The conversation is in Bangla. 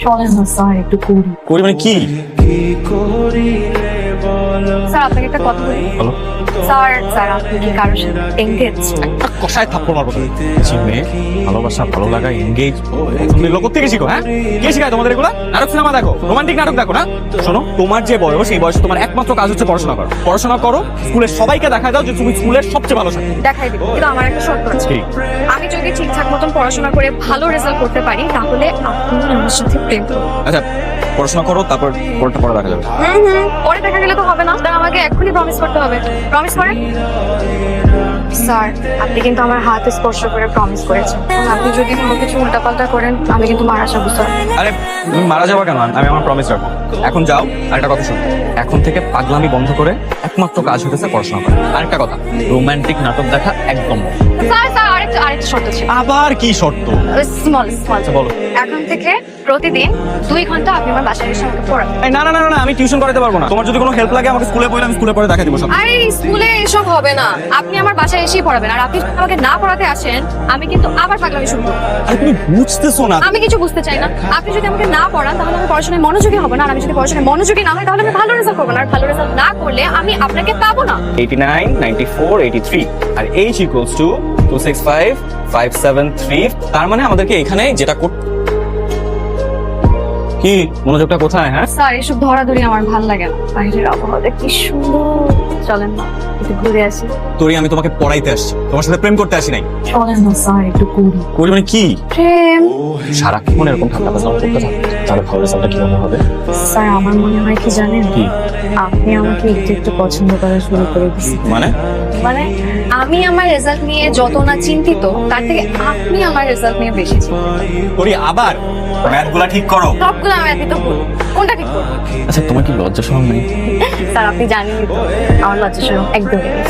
চলেন না স্যার একটু করি। করি মানে কি? স্যার আপনাকে একটা কথা বলি। বলো। স্যার আপনি কি কারোর সাথে এঙ্গেজ? একটা কষায় থাপ্পড় মারবো তুমি। চিনে ভালোবাসা, ভালো লাগা, এঙ্গেজ তুমি এগুলো কোত্থেকে শিখো? হ্যাঁ, কে শিখায় তোমাদের এগুলো? নাটক সিনেমা দেখো, রোমান্টিক নাটক দেখো না? শোনো, তোমার যে বয়স, এই বয়সে তোমার একমাত্র কাজ হচ্ছে পড়াশোনা করো। পড়াশোনা করো, স্কুলের সবাইকে দেখা দাও যে তুমি স্কুলের সবচেয়ে ভালো ছাত্র। দেখাই দিব, কিন্তু আমার একটা শর্ত আছে। কি? আমি যদি ঠিকঠাক মতন পড়াশোনা করে ভালো রেজাল্ট করতে পারি তাহলে আপনি আমার সাথে প্রেম করুন। আচ্ছা, পড়াশোনা করো, তারপর পরটা পরে দেখা যাবে। পরে দেখা গেলে তো হবে না, স্যার আমাকে এক্ষুনি প্রমিস করতে হবে। প্রমিস করেন স্যার। আপনি কিন্তু আমার হাত স্পর্শ করে প্রমিস করেছেন। আপনি যদি কোনো কিছু উল্টাপাল্টা করেন আমি কিন্তু মারা যাবো স্যার। আরে তুমি মারা যাবা কেন? আমি আমার প্রমিস রাখবো। এখন যাও, আরেকটা কথা শোনো, এখন থেকে পাগলামি বন্ধ করে একমাত্র কাজ হতেছে পড়াশোনা করা। আরেকটা কথা, রোমান্টিক নাটক দেখা একদম বন্ধ। স্যার আরেকটা শর্ত ছিল। আবার কি শর্ত? স্মল বলো। এখন থেকে প্রতিদিন 2 ঘন্টা আপনি আমার বাসায় এসে আমাকে পড়াবেন। এই না না না না, আমি টিউশন করাতে পারবো না। তোমার যদি কোনো হেল্প লাগে আমাকে স্কুলে বলে, আমি স্কুলে পড়ে দেখা দিব সব। আরে স্কুলে এসব হবে না, আপনি আমার বাসায় এসেই পড়াবেন। আর আপনি যদি আমাকে না পড়াতে আসেন আমি কিন্তু আবার পাগলামি শুরু করব। আরে তুমি বুঝতেছো না। আমি কিছু বুঝতে চাই না। আপনি যদি আমাকে না পড়ান তাহলে আমি পড়াশোনায় মনোযোগী হব না। আর আমি যদি পড়াশোনায় মনোযোগী না হই তাহলে আমি ভালো রেজাল্ট করব না। আর ভালো রেজাল্ট না করলে আমি আপনাকে পাবো না। 89, 94, 83 আর h equals to 265, 573। তার মানে আমাদেরকে এখানে যেটা কি মনোযোগটা কোথায়? হ্যাঁ স্যার এসব ধরাধরি আমার ভালো লাগে না। বাইরের আবহাওয়াটা কি সুন্দর। চলেন না একটু ঘুরে আসি। তোরি, আমি তোমাকে পড়াইতে আসছি, তোমার সাথে প্রেম করতে আসি নাই। চলেন না স্যার একটু করি। করি মানে কি? প্রেম। সারাক্ষণ এরকম ঠান্ডা বাজনা করতে থাকবে, তাহলে ভালো রেজাল্টটা কি হবে? স্যার আমার মনে হয় কি জানেন, আপনি আমাকে একটু একটু পছন্দ করা শুরু করে দিচ্ছেন। মানে আমি আমার রেজাল্ট নিয়ে যত না চিন্তিত তার থেকে আপনি আমার রেজাল্ট নিয়ে বেশি চিন্তিত। করি আবার ম্যাথগুলা ঠিক করো। সবগুলো আমি এত ভুল, কোনটা ঠিক করবো? আচ্ছা, তোমার কি লজ্জা শরম নেই? স্যার আপনি জানেনই তো আমার লজ্জা শরম একদমই নেই।